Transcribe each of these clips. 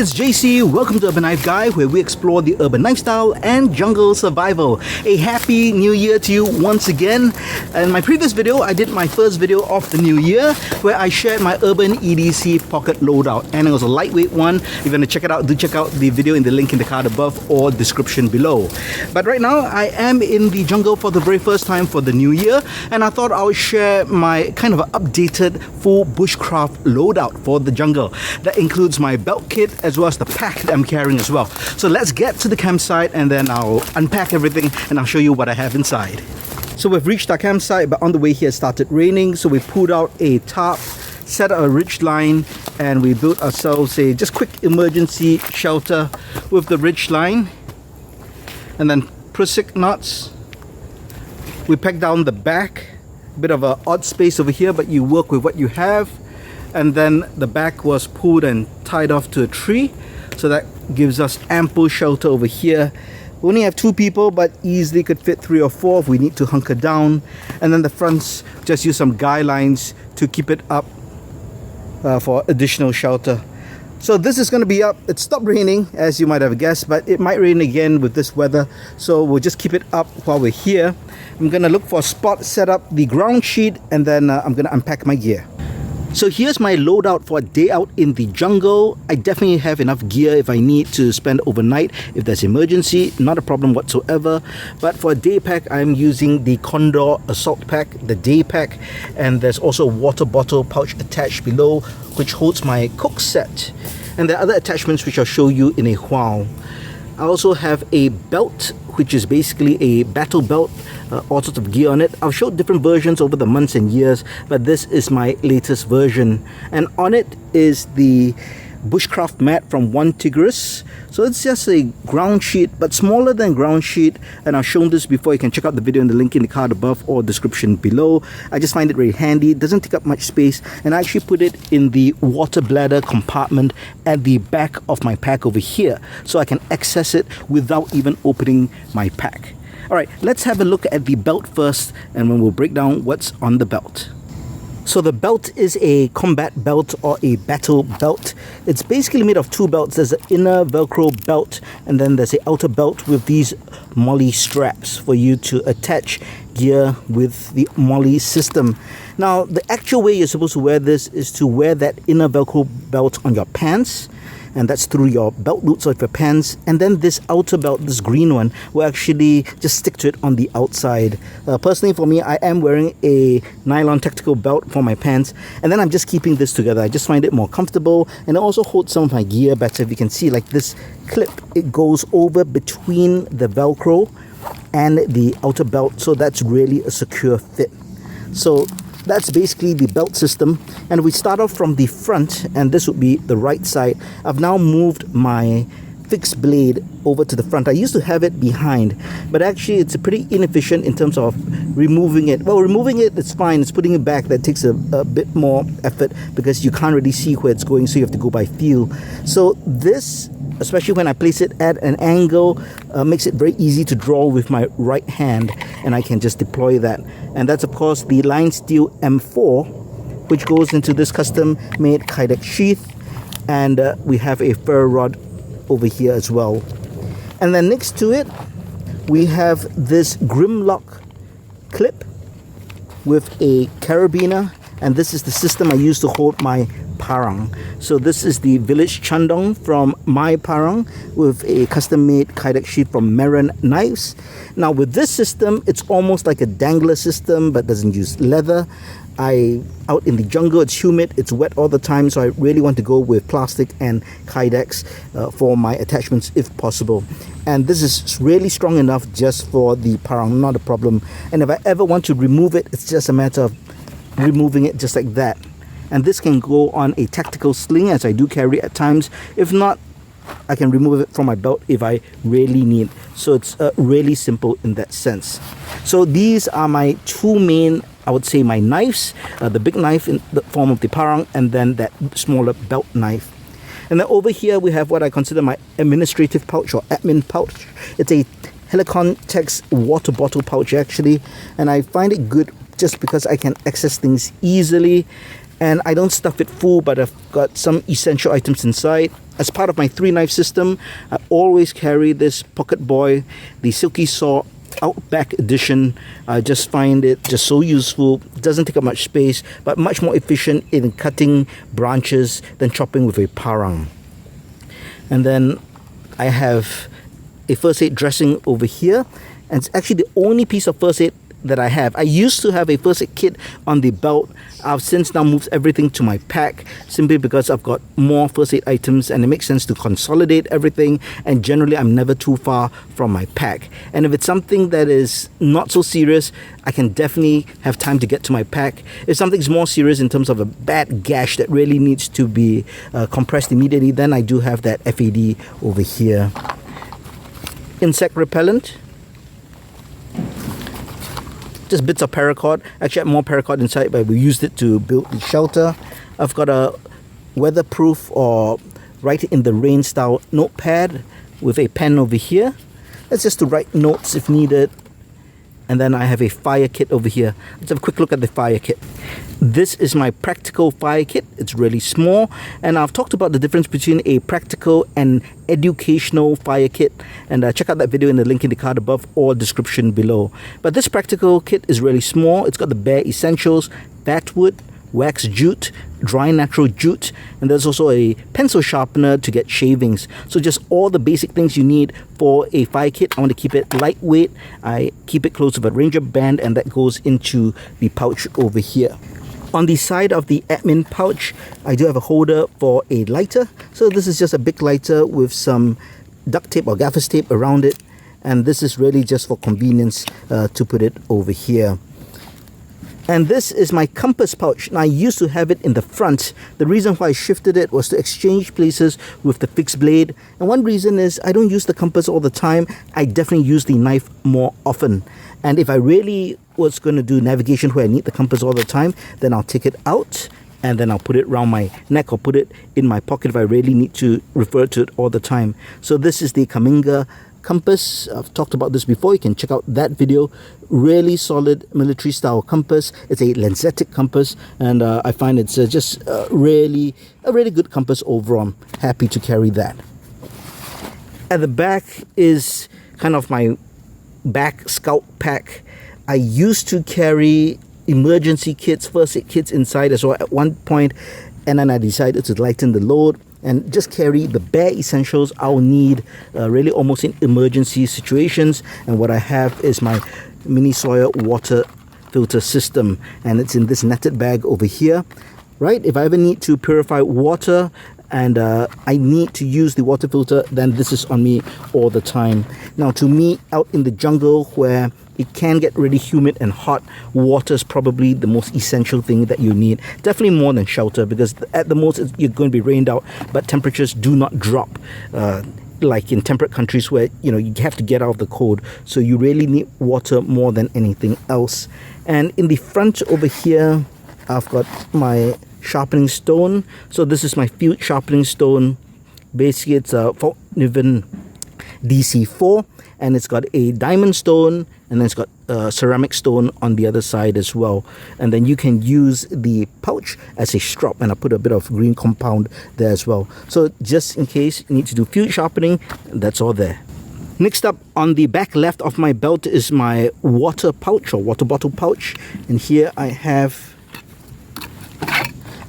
it's JC. Welcome to Urban Knife Guy, where we explore the urban lifestyle and jungle survival. A happy new year to you once again. In my previous video, I did my first video of the new year, where I shared my urban EDC pocket loadout, and it was a lightweight one. If you're going to check it out, do check out the video in the link in the card above or description below. But right now, I am in the jungle for the very first time for the new year, and I thought I would share my kind of updated full bushcraft loadout for the jungle. That includes my belt kit as well as the pack that I'm carrying as well. So let's get to the campsite and then I'll unpack everything and I'll show you what I have inside. So we've reached our campsite, but on the way here it started raining, so we pulled out a tarp, set up a ridge line, and we built ourselves a just quick emergency shelter with the ridge line and then prusik knots. We packed down the back, a bit of an odd space over here, but you work with what you have. And then the back was pulled and tied off to a tree, so that gives us ample shelter over here. We only have 2 people, but easily could fit 3 or 4 if we need to hunker down. And then the fronts, just use some guy lines to keep it up for additional shelter. So this is going to be up. It stopped raining, as you might have guessed, but it might rain again with this weather, so we'll just keep it up while we're here. I'm going to look for a spot, set up the ground sheet, and then I'm going to unpack my gear. So here's my loadout for a day out in the jungle. I definitely have enough gear if I need to spend overnight. If there's emergency, not a problem whatsoever. But for a day pack, I'm using the Condor Assault Pack, the day pack. And there's also a water bottle pouch attached below, which holds my cook set. And there are other attachments which I'll show you in a while. I also have a belt, which is basically a battle belt, all sorts of gear on it. I've showed different versions over the months and years, but this is my latest version. And on it is the bushcraft mat from One Tigris. So it's just a ground sheet, but smaller than ground sheet, and I've shown this before. You can check out the video in the link in the card above or description below. I just find it very handy. It doesn't take up much space, and I actually put it in the water bladder compartment at the back of my pack over here, so I can access it without even opening my pack. Alright, let's have a look at the belt first, and then we'll break down what's on the belt. So the belt is a combat belt or a battle belt. It's basically made of 2 belts. There's an inner Velcro belt, and then there's an outer belt with these molly straps for you to attach gear with the molly system. Now, the actual way you're supposed to wear this is to wear that inner Velcro belt on your pants, and that's through your belt loops of your pants, and then this outer belt, this green one, will actually just stick to it on the outside. Personally for me, I am wearing a nylon tactical belt for my pants, and then I'm just keeping this together. I just find it more comfortable, and it also holds some of my gear better. If you can see, like this clip, it goes over between the Velcro and the outer belt, so that's really a secure fit. So that's basically the belt system, and we start off from the front, and this would be the right side. I've now moved my fixed blade over to the front. I used to have it behind, but actually it's pretty inefficient in terms of removing it. Well, removing it, it's fine. It's putting it back that takes a bit more effort, because you can't really see where it's going, so you have to go by feel. So this, especially when I place it at an angle, makes it very easy to draw with my right hand, and I can just deploy that. And that's of course the Line Steel M4, which goes into this custom made Kydex sheath, and we have a ferro rod over here as well. And then next to it we have this Grimlock clip with a carabiner, and this is the system I use to hold my parang. So this is the Village Chandong from my parang with a custom made Kydex sheath from Marin Knives. Now with this system, it's almost like a dangler system, but doesn't use leather. Out in the jungle, it's humid, it's wet all the time, so I really want to go with plastic and Kydex for my attachments if possible. And this is really strong enough just for the parang, not a problem. And if I ever want to remove it, it's just a matter of removing it just like that. And this can go on a tactical sling, as I do carry at times. If not, I can remove it from my belt if I really need. So it's really simple in that sense. So these are my 2 main, I would say, my knives. The big knife in the form of the parang, and then that smaller belt knife. And then over here we have what I consider my administrative pouch or admin pouch. It's a Helicon Tex water bottle pouch actually, and I find it good just because I can access things easily. And I don't stuff it full, but I've got some essential items inside. As part of my 3-knife system, I always carry this Pocket Boy, the Silky Saw Outback Edition. I just find it just so useful. It doesn't take up much space, but much more efficient in cutting branches than chopping with a parang. And then I have a first aid dressing over here, and it's actually the only piece of first aid that I have. I used to have a first aid kit on the belt. I've since now moved everything to my pack, simply because I've got more first aid items and it makes sense to consolidate everything, and generally I'm never too far from my pack. And if it's something that is not so serious, I can definitely have time to get to my pack. If something's more serious in terms of a bad gash that really needs to be compressed immediately, then I do have that FAD over here. Insect repellent, just bits of paracord. Actually I have more paracord inside, but we used it to build the shelter. I've got a weatherproof or write in the rain style notepad with a pen over here. That's just to write notes if needed. And then I have a fire kit over here. Let's have a quick look at the fire kit. This is my practical fire kit. It's really small, and I've talked about the difference between a practical and educational fire kit, and check out that video in the link in the card above or description below. But this practical kit is really small. It's got the bare essentials: battwood, wax jute, dry natural jute, and there's also a pencil sharpener to get shavings. So just all the basic things you need for a fire kit. I want to keep it lightweight. I keep it close with a Ranger band, and that goes into the pouch over here. On the side of the admin pouch, I do have a holder for a lighter. So this is just a big lighter with some duct tape or gaffer's tape around it, and this is really just for convenience to put it over here. And this is my compass pouch. Now, I used to have it in the front. The reason why I shifted it was to exchange places with the fixed blade. And one reason is I don't use the compass all the time. I definitely use the knife more often. And if I really was going to do navigation where I need the compass all the time, then I'll take it out and then I'll put it around my neck or put it in my pocket if I really need to refer to it all the time. So this is the Kaminga compass. I've talked about this before. You can check out that video. Really solid military style compass. It's a lensetic compass, and I find it's just really a really good compass overall. I'm happy to carry that. At the back is kind of my back scout pack. I used to carry emergency kits, first aid kits inside as well at one point, and then I decided to lighten the load and just carry the bare essentials I'll need really almost in emergency situations. And what I have is my mini Sawyer water filter system, and it's in this netted bag over here. Right, if I ever need to purify water and I need to use the water filter, then this is on me all the time. Now, to me, out in the jungle where it can get really humid and hot, water is probably the most essential thing that you need. Definitely more than shelter, because at the most you're going to be rained out, but temperatures do not drop like in temperate countries where you have to get out of the cold. So you really need water more than anything else. And in the front over here, I've got my sharpening stone. So this is my field sharpening stone. Basically, it's a Faulkner DC4, and it's got a diamond stone, and then it's got ceramic stone on the other side as well. And then you can use the pouch as a strap, and I put a bit of green compound there as well. So just in case you need to do field sharpening, that's all there. Next up, on the back left of my belt is my water pouch or water bottle pouch, and here I have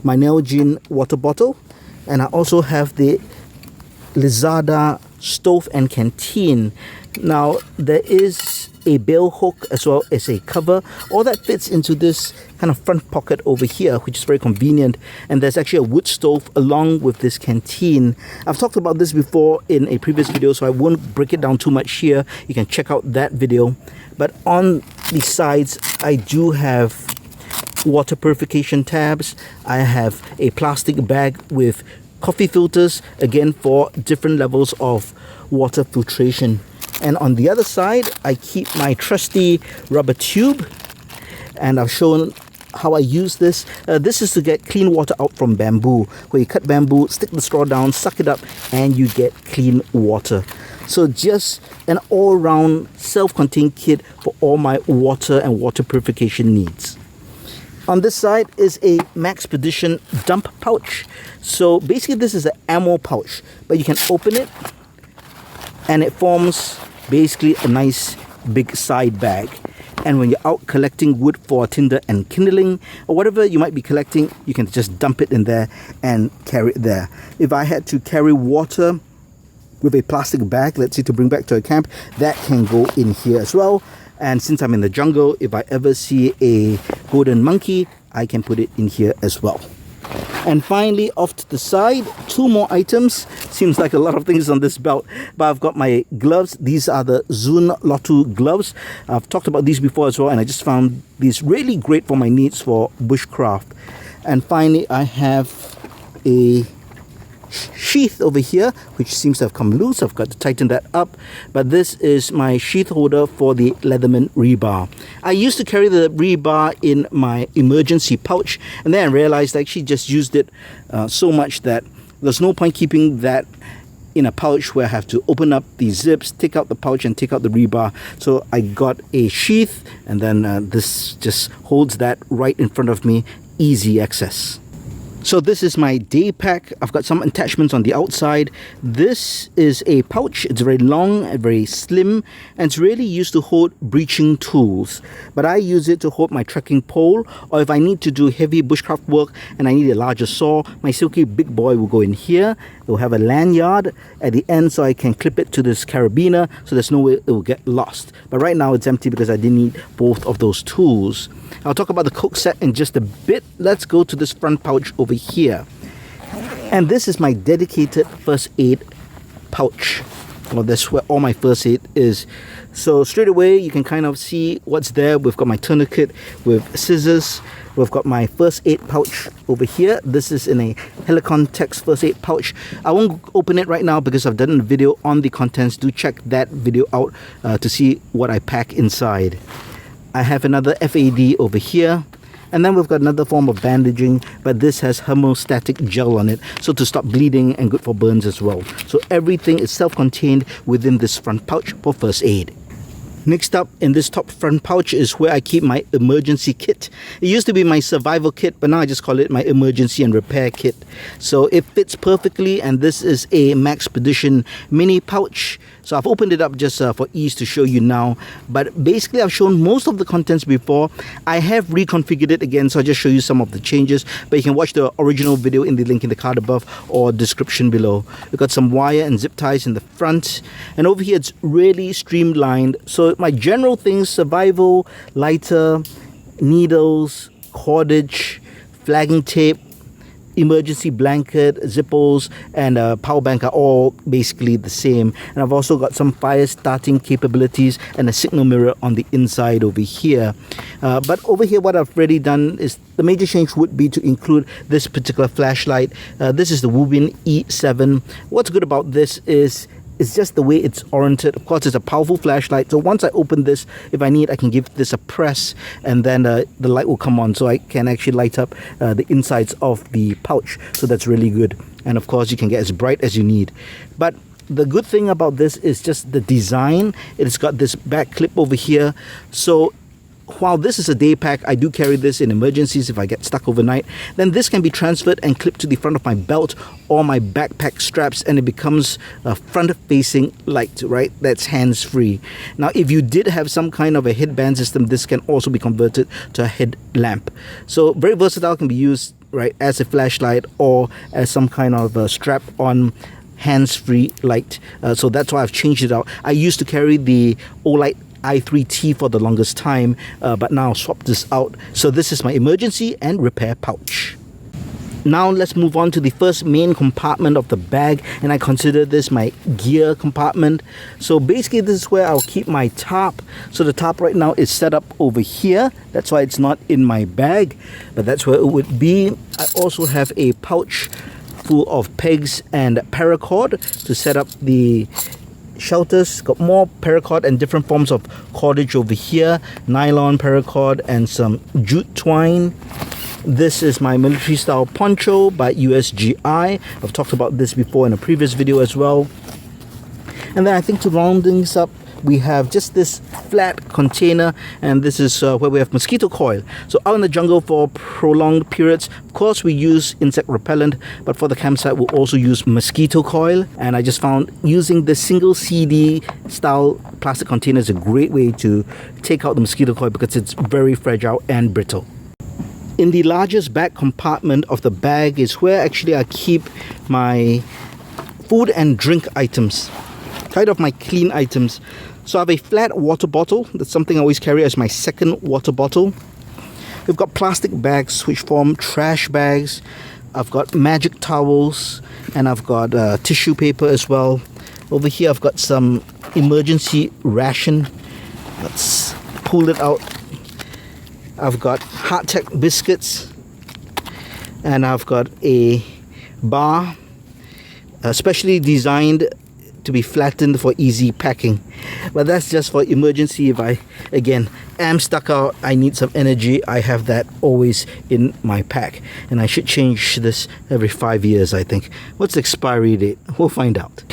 my Nalgene water bottle, and I also have the Lizada stove and canteen. Now, there is a bell hook as well as a cover. All that fits into this kind of front pocket over here, which is very convenient. And there's actually a wood stove along with this canteen. I've talked about this before in a previous video, so I won't break it down too much here. You can check out that video. But on the sides, I do have water purification tabs. I have a plastic bag with coffee filters, again for different levels of water filtration. And on the other side, I keep my trusty rubber tube, and I've shown how I use this. This is to get clean water out from bamboo, where you cut bamboo, stick the straw down, suck it up, and you get clean water. So just an all-round self-contained kit for all my water and water purification needs. On this side is a Maxpedition dump pouch. So basically this is an ammo pouch, but you can open it and it forms basically a nice big side bag. And when you're out collecting wood for tinder and kindling or whatever you might be collecting, you can just dump it in there and carry it there. If I had to carry water with a plastic bag, let's say to bring back to a camp, that can go in here as well. And since I'm in the jungle, if I ever see a golden monkey, I can put it in here as well. And finally, off to the side, 2 more items. Seems like a lot of things on this belt, but I've got my gloves. These are the Zun Lotu gloves. I've talked about these before as well, and I just found these really great for my needs for bushcraft. And finally, I have a sheath over here, which seems to have come loose. I've got to tighten that up, but this is my sheath holder for the Leatherman rebar. I used to carry the rebar in my emergency pouch, and then I realized I actually just used it so much that there's no point keeping that in a pouch where I have to open up the zips, take out the pouch and take out the rebar. So I got a sheath, and then this just holds that right in front of me, easy access. So this is my day pack. I've got some attachments on the outside. This is a pouch. It's very long and very slim, and it's really used to hold breaching tools. But I use it to hold my trekking pole, or if I need to do heavy bushcraft work and I need a larger saw, my Silky Big Boy will go in here. It will have a lanyard at the end so I can clip it to this carabiner so there's no way it will get lost. But right now it's empty because I didn't need both of those tools. I'll talk about the cook set in just a bit. Let's go to this front pouch over here. And this is my dedicated first aid pouch. Well, that's where all my first aid is. So straight away you can kind of see what's there. We've got my tourniquet with scissors. We've got my first aid pouch over here. This is in a Helicon Tex first aid pouch. I won't open it right now because I've done a video on the contents. Do check that video out to see what I pack inside. I have another FAD over here, and then we've got another form of bandaging, but this has hemostatic gel on it, so to stop bleeding and good for burns as well. So everything is self-contained within this front pouch for first aid. Next up in this top front pouch is where I keep my emergency kit. It used to be my survival kit, but now I just call it my emergency and repair kit. So it fits perfectly, and this is a Maxpedition mini pouch. So I've opened it up just for ease to show you now, but basically I've shown most of the contents before. I have reconfigured it again, so I'll just show you some of the changes, but you can watch the original video in the link in the card above or description below. We've got some wire and zip ties in the front, and over here it's really streamlined. So my general things: survival, lighter, needles, cordage, flagging tape, emergency blanket, zippos, and a power bank are all basically the same. And I've also got some fire starting capabilities and a signal mirror on the inside over here. But over here what I've already done is the major change would be to include this particular flashlight. This is the Wubin E7. What's good about this is it's just the way it's oriented. Of course, it's a powerful flashlight, so once I open this, if I need, I can give this a press, and then the light will come on, so I can actually light up the insides of the pouch. So that's really good. And of course, you can get as bright as you need. But the good thing about this is just the design. It's got this back clip over here. So while this is a day pack, I do carry this in emergencies if I get stuck overnight. Then this can be transferred and clipped to the front of my belt or my backpack straps, and it becomes a front-facing light, right? That's hands-free. Now, if you did have some kind of a headband system, this can also be converted to a headlamp. So very versatile, can be used right as a flashlight or as some kind of a strap-on hands-free light. So that's why I've changed it out. I used to carry the Olight i3T for the longest time, but now swap this out. So this is my emergency and repair pouch. Now let's move on to the first main compartment of the bag, and I consider this my gear compartment. So basically this is where I'll keep my tarp. So the tarp right now is set up over here. That's why it's not in my bag, but that's where it would be. I also have a pouch full of pegs and paracord to set up the shelters. Got more paracord and different forms of cordage over here, nylon paracord and some jute twine. This is my military style poncho by USGI. I've talked about this before in a previous video as well. And then I think to round things up, we have just this flat container, and this is where we have mosquito coil. So out in the jungle for prolonged periods, of course we use insect repellent, but for the campsite we'll also use mosquito coil. And I just found using the single CD style plastic container is a great way to take out the mosquito coil because it's very fragile and brittle. In the largest back compartment of the bag is where actually I keep my food and drink items, kind of my clean items. So I have a flat water bottle. That's something I always carry as my second water bottle. We've got plastic bags which form trash bags. I've got magic towels, and I've got tissue paper as well. Over here I've got some emergency ration. Let's pull it out. I've got hardtack biscuits, and I've got a bar specially designed to be flattened for easy packing, but that's just for emergency. If I again am stuck out, I need some energy, I have that always in my pack. And I should change this every 5 years, I think. What's the expiry date? We'll find out.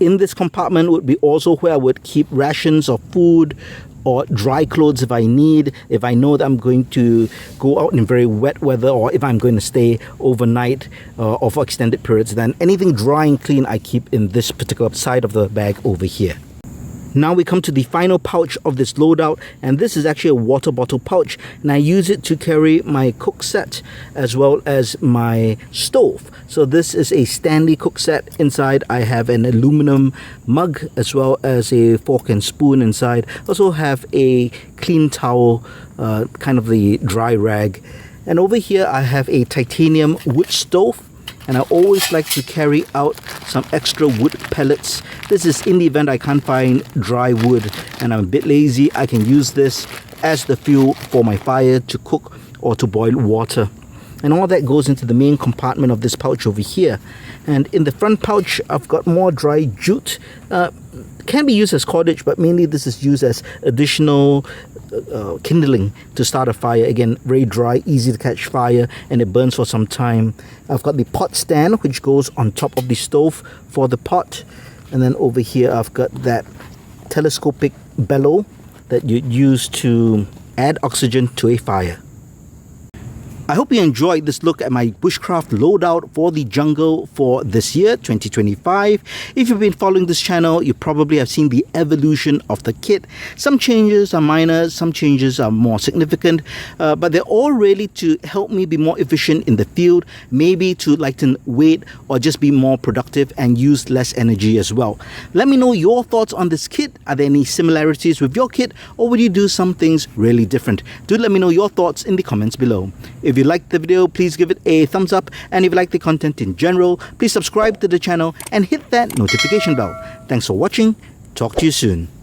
In this compartment would be also where I would keep rations of food or dry clothes if I need, if I know that I'm going to go out in very wet weather, or if I'm going to stay overnight or for extended periods. Then anything dry and clean I keep in this particular side of the bag over here. Now we come to the final pouch of this loadout, and this is actually a water bottle pouch, and I use it to carry my cook set as well as my stove. So this is a Stanley cook set. Inside I have an aluminum mug as well as a fork and spoon inside. Also have a clean towel, kind of the dry rag. And over here I have a titanium wood stove, and I always like to carry out some extra wood pellets. This is in the event I can't find dry wood and I'm a bit lazy, I can use this as the fuel for my fire to cook or to boil water. And all that goes into the main compartment of this pouch over here. And in the front pouch I've got more dry jute. Can be used as cordage, but mainly this is used as additional kindling to start a fire. Again, very dry, easy to catch fire, and it burns for some time. I've got the pot stand which goes on top of the stove for the pot, and then over here I've got that telescopic bellow that you use to add oxygen to a fire. I hope you enjoyed this look at my bushcraft loadout for the jungle for this year, 2025. If you've been following this channel, you probably have seen the evolution of the kit. Some changes are minor, some changes are more significant, but they're all really to help me be more efficient in the field, maybe to lighten weight or just be more productive and use less energy as well. Let me know your thoughts on this kit. Are there any similarities with your kit, or would you do some things really different? Do let me know your thoughts in the comments below. If you liked the video, please give it a thumbs up, and if you like the content in general, please subscribe to the channel and hit that notification bell. Thanks for watching. Talk to you soon.